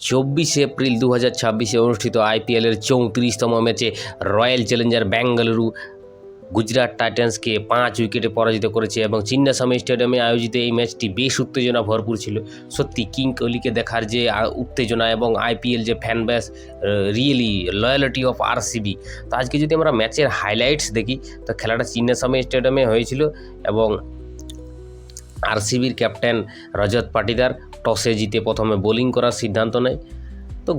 24 April 2026 অনুষ্ঠিত আইপিএলের 34তম ম্যাচে রয়্যাল চ্যালেঞ্জার বেঙ্গালুরু গুজরাট টাইটান্সকে 5 উইকেটে পরাজিত করেছে এবং চিন্নাস্বামী স্টেডিয়ামে আয়োজিত এই ম্যাচটি বেশ উত্তেজনা ভরপুর ছিল। সত্যি কিং কোহলিকে দেখার যে উত্তেজনা এবং আইপিএল যে fan base, really loyalty of RCB. তো আজকে যদি আমরা ম্যাচের হাইলাইটস দেখি তো খেলাটা চিন্নাস্বামী স্টেডিয়ামে হয়েছিল এবং আরসিবির ক্যাপ্টেন রজত পাটিদার টসে জিতে প্রথমে বোলিং করার সিদ্ধান্ত নেয়। তো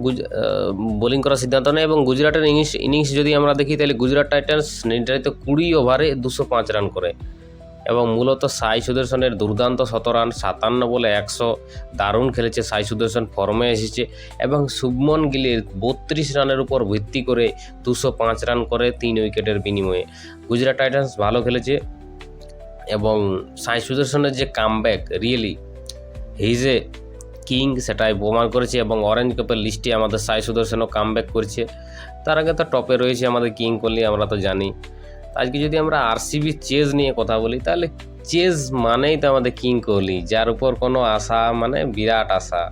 এবং গুজরাটের ইনিংস যদি আমরা দেখি তাহলে গুজরাট টাইটান্স নির্ধারিত 20 ওভারে 205 রান করে এবং মূলত সাই সুদর্শনের দুর্দান্ত 100 রান, 57 বলে 100 দারুণ খেলেছে। সাই সুদর্শন ফর্মে এসেছে এবং শুভমন গিলের 32 রানের উপর ভিত্তি করে 205 রান করে 3 উইকেটের বিনিময়ে। গুজরাট টাইটান্স ভালো খেলেছে এবং সাই সুদর্শনের যে comeback, really his a king, সেটাই প্রমাণ করেছে এবং অরেঞ্জ কাপের লিস্টে আমাদের সাই সুদর্শনও কামব্যাক করছে। তার আগে তো টপে রয়েছে আমাদের কিং কোহলি, আমরা তো জানি। আজকে যদি আমরা আরসিবি চেজ নিয়ে কথা বলি তাহলে চেজ মানেই তো আমাদের কিং কোহলি, যার উপর কোনো আশা মানে বিরাট আশা।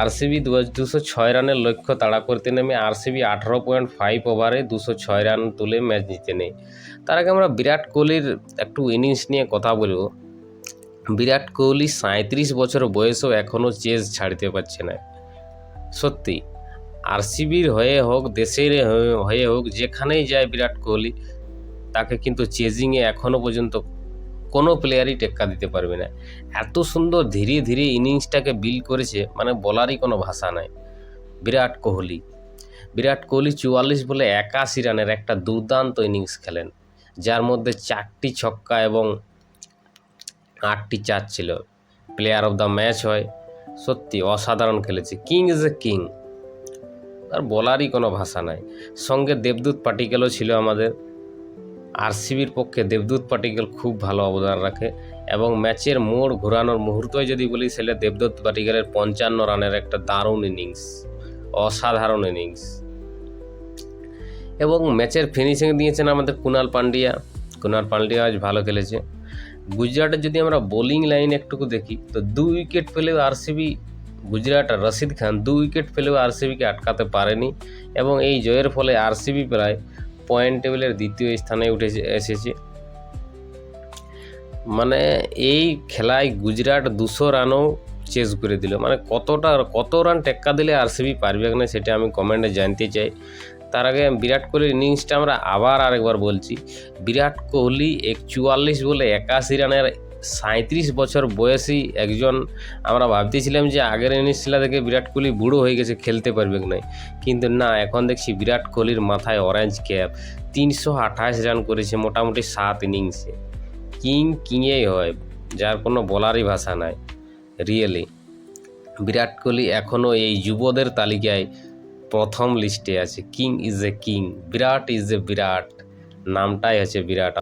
আরসিবি 206 রানের লক্ষ্য তাড়া করতে নেমে আরসিবি 18.5 ওভারে 206 রান তুলে ম্যাচ জিতে নেয়। তার আগে আমরা বিরাট কোহলির একটু ইনিংস নিয়ে কথা বলবো। বিরাট কোহলি 37 বছর বয়সেও এখনও চেজ ছাড়তে পারছে না। সত্যি আরসিবির হয়ে হোক, দেশের হয়ে হোক, যেখানেই যায় বিরাট কোহলি তাকে কিন্তু চেজিংয়ে এখনও পর্যন্ত কোনো প্লেয়ারই টেক্কা দিতে পারবে না। এত সুন্দর ধীরে ধীরে ইনিংসটাকে বিল্ড করেছে, মানে বলারই কোনো ভাষা নাই। বিরাট কোহলি 44 বলে 81 রানের একটা দুর্দান্ত ইনিংস খেলেন, যার মধ্যে 4টি ছক্কা এবং 8টি চার ছিল। প্লেয়ার অফ দ্য ম্যাচ হয়। সত্যি অসাধারণ খেলেছে। কিং ইজ এ কিং, আর বলারই কোনো ভাষা নাই। সঙ্গে দেবদূত পাটিকেলও ছিল আমাদের। আরসিবির পক্ষে দেবদূত পাটিকেল খুব ভালো অবদান রাখে এবং ম্যাচের মোড় ঘোরানোর মুহূর্তে যদি বলি সেটা দেবদূত পাটিকেলের 55 রানের একটা দারুণ ইনিংস, অসাধারণ ইনিংস। এবং ম্যাচের ফিনিশিং দিয়েছেন আমাদের কুনাল পান্ডিয়া আজ ভালো খেলেছে। গুজরাটের যদি আমরা বোলিং লাইন একটুকু দেখি তো 2 উইকেট পেলেও আরসিবি, গুজরাট আর রশিদ খান 2 উইকেট পেলেও আরসিবিকে আটকাতে পারেনি এবং এই জয়ের ফলে আরসিবি প্রায় পয়েন্ট টেবিলের 2য় স্থানে এসেছে। মানে এই খেলায় গুজরাট 200 রানও চেজ করে দিল। মানে কত রান টেক্কা দিলে আরসিবি পারবে না সেটা আমি কমেন্টে জানতে চাই। তার আগে বিরাট কোহলির ইনিংসটা আমরা আরেকবার বলছি। বিরাট কোহলি 44 বলে 81 রানের 37 বছর বয়সী একজন। আমরা ভাবতেছিলাম যে আগের ইনিংসটা থেকে বিরাট কোহলি বুড়ো হয়ে গেছে, খেলতে পারবে না, কিন্তু না, এখন দেখছি বিরাট কোহলির মাথায় অরেঞ্জ ক্যাপ। 328 রান করেছে মোটামুটি 7 ইনিংসে। কিংয়েই হয়, যার কোনো বলারই ভাষা নাই। রিয়েলি বিরাট কোহলি এখনও এই যুবদের তালিকায় প্রথম লিস্টে আছে। King is a king, Virat is a Virat, নামটাই আছে বিরাট।